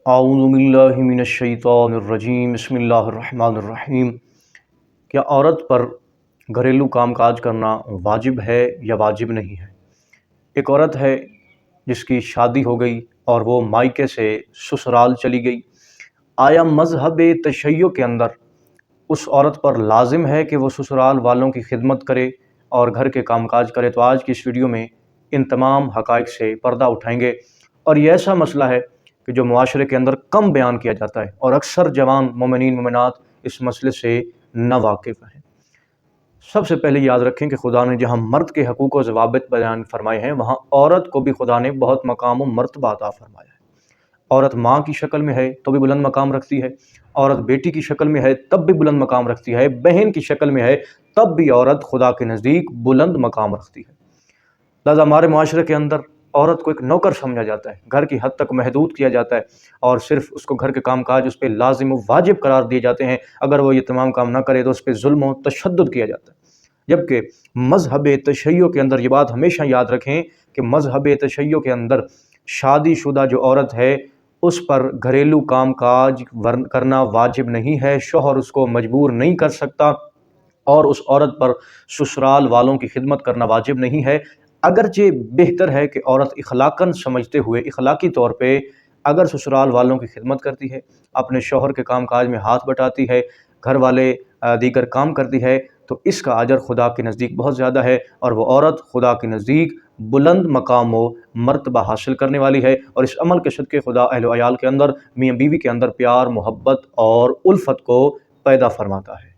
اعوذ باللہ من الشیطان الرجیم بسم اللہ الرحمن الرحیم۔ کیا عورت پر گھریلو کام کاج کرنا واجب ہے یا واجب نہیں ہے؟ ایک عورت ہے جس کی شادی ہو گئی اور وہ مائکے سے سسرال چلی گئی۔ آیا مذہب تشیع کے اندر اس عورت پر لازم ہے کہ وہ سسرال والوں کی خدمت کرے اور گھر کے کام کاج کرے؟ تو آج کی اس ویڈیو میں ان تمام حقائق سے پردہ اٹھائیں گے، اور یہ ایسا مسئلہ ہے کہ جو معاشرے کے اندر کم بیان کیا جاتا ہے اور اکثر جوان مومنین مومنات اس مسئلے سے نا واقف ہیں۔ سب سے پہلے یاد رکھیں کہ خدا نے جہاں مرد کے حقوق و ضوابط بیان فرمائے ہیں، وہاں عورت کو بھی خدا نے بہت مقام و مرتبہ عطا فرمایا ہے۔ عورت ماں کی شکل میں ہے تو بھی بلند مقام رکھتی ہے، عورت بیٹی کی شکل میں ہے تب بھی بلند مقام رکھتی ہے، بہن کی شکل میں ہے تب بھی عورت خدا کے نزدیک بلند مقام رکھتی ہے۔ لہذا ہمارے معاشرے کے اندر عورت کو ایک نوکر سمجھا جاتا ہے، گھر کی حد تک محدود کیا جاتا ہے، اور صرف اس کو گھر کے کام کاج اس پہ لازم و واجب قرار دیے جاتے ہیں۔ اگر وہ یہ تمام کام نہ کرے تو اس پہ ظلم و تشدد کیا جاتا ہے۔ جبکہ مذہب تشیع کے اندر یہ بات ہمیشہ یاد رکھیں کہ مذہب تشیع کے اندر شادی شدہ جو عورت ہے اس پر گھریلو کام کاج کرنا واجب نہیں ہے، شوہر اس کو مجبور نہیں کر سکتا، اور اس عورت پر سسرال والوں کی خدمت کرنا واجب نہیں ہے۔ اگرچہ بہتر ہے کہ عورت اخلاقاً سمجھتے ہوئے اخلاقی طور پہ اگر سسرال والوں کی خدمت کرتی ہے، اپنے شوہر کے کام کاج میں ہاتھ بٹاتی ہے، گھر والے دیگر کام کرتی ہے، تو اس کا اجر خدا کے نزدیک بہت زیادہ ہے، اور وہ عورت خدا کے نزدیک بلند مقام و مرتبہ حاصل کرنے والی ہے۔ اور اس عمل کے صدقے خدا اہل و عیال کے اندر، میاں بیوی کے اندر پیار، محبت اور الفت کو پیدا فرماتا ہے۔